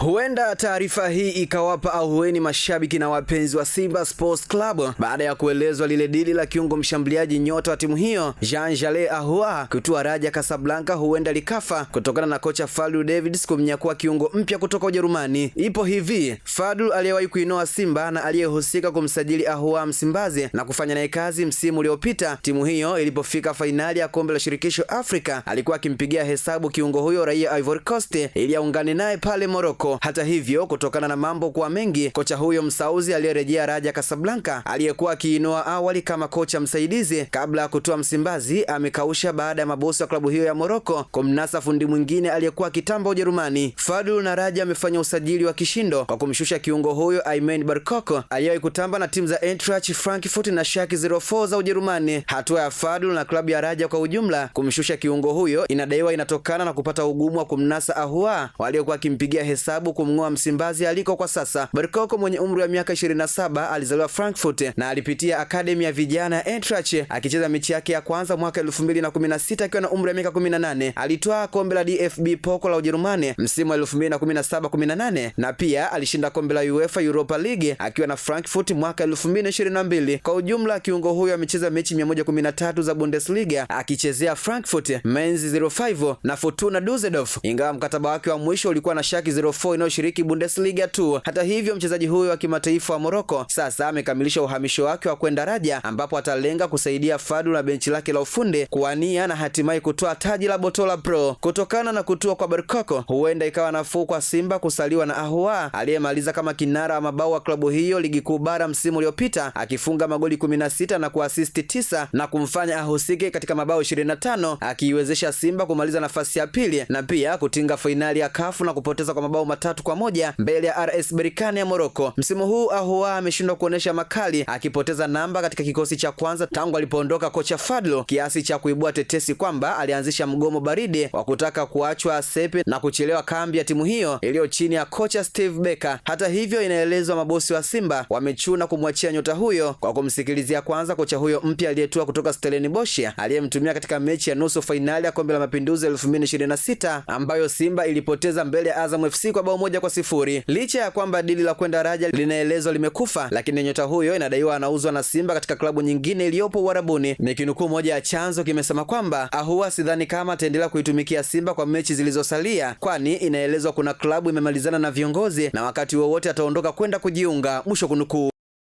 Huenda taarifa hii ikawapa ahueni mashabiki na wapenzi wa Simba Sports Club baada ya kuelezwa lile dili la kiungo mshambuliaji nyota wa timu hiyo Jean-Charles Ahoua kutua Raja Casablanca huenda likafa kutokana na kocha Fadlu Davids kumnyakua kiungo mpya kutoka Ujerumani. Ipo hivi, Fadlu aliyewahi kuinoa Simba na aliyehusika kumsajili Ahoua Msimbazi na kufanya naye kazi msimu uliopita, timu hiyo ilipofika fainali ya kombe la shirikisho Afrika alikuwa akimpigia hesabu kiungo huyo raia Ivory Coast ili aungane naye pale Morocco. Hata hivyo, kutokana na mambo kuwa mengi, kocha huyo Msauzi aliyerejea Raja Casablanca aliyekuwa akiinoa awali kama kocha msaidizi kabla ya kutoa Msimbazi amekausha baada ya mabosi wa klabu hiyo ya Morocco kumnasa fundi mwingine aliyekuwa kitamba Ujerumani. Fadlu na Raja amefanya usajili wa kishindo kwa kumshusha kiungo huyo Aymen Barkoko aliyewahi kutamba na timu za Eintracht Frankfurt na Schalke 04 za Ujerumani. Hatua ya Fadlu na klabu ya Raja kwa ujumla kumshusha kiungo huyo inadaiwa inatokana na kupata ugumu wa kumnasa Ahoua waliokuwa akimpigia hesabu kumngoa Msimbazi aliko kwa sasa. Barkoko mwenye umri wa miaka 27 alizaliwa Frankfurt na alipitia akademi ya vijana ya Eintracht akicheza mechi yake ya kwanza mwaka 2016 akiwa na umri wa miaka 18. Alitwaa kombe la DFB Pokal la Ujerumani msimu wa 2017-18 na pia alishinda kombe la UEFA Europa League akiwa na Frankfurt mwaka 2022. Kwa ujumla kiungo huyo amecheza mechi 113 za Bundesliga akichezea Frankfurt, Mainz 05 na Fortuna Düsseldorf, ingawa mkataba wake wa mwisho ulikuwa na Schalke 04 inayoshiriki Bundesliga tu. Hata hivyo, mchezaji huyo wa kimataifa wa Morocco sasa amekamilisha uhamisho wake wa kwenda Raja ambapo atalenga kusaidia Fadlu na benchi lake la ufundi kuwania na hatimaye kutoa taji la Botola Pro. Kutokana na kutua kwa Barkoko, huenda ikawa nafuu kwa Simba kusaliwa na Ahoua aliyemaliza kama kinara wa mabao wa klabu hiyo ligi kuu bara msimu uliopita akifunga magoli 16 na kuasisti 9 na kumfanya ahusike katika mabao 25 akiiwezesha Simba kumaliza nafasi ya pili na pia kutinga fainali ya CAF na kupoteza kwa mabao 3-1 mbele ya RS Berkane ya Morocco. Msimu huu Ahoua ameshindwa kuonesha makali akipoteza namba katika kikosi cha kwanza tangu alipoondoka kocha Fadlu, kiasi cha kuibua tetesi kwamba alianzisha mgomo baridi wa kutaka kuachwa asepe na kuchelewa kambi ya timu hiyo iliyo chini ya kocha Steve Barker. Hata hivyo, inaelezwa mabosi wa Simba wamechuna kumwachia nyota huyo kwa kumsikilizia kwanza kocha huyo mpya aliyetua kutoka Stellenbosch aliyemtumia katika mechi ya nusu fainali ya kombe la mapinduzi 2026 ambayo Simba ilipoteza mbele ya Azam FC kwa bao 1-0. Licha ya kwamba dili la kwenda Raja linaelezwa limekufa, lakini nyota huyo inadaiwa anauzwa na Simba katika klabu nyingine iliyopo Uarabuni. Nikinukuu moja ya chanzo kimesema kwamba Ahoua sidhani kama ataendelea kuitumikia Simba kwa mechi zilizosalia, kwani inaelezwa kuna klabu imemalizana na viongozi na wakati wowote ataondoka kwenda kujiunga, mwisho kunukuu.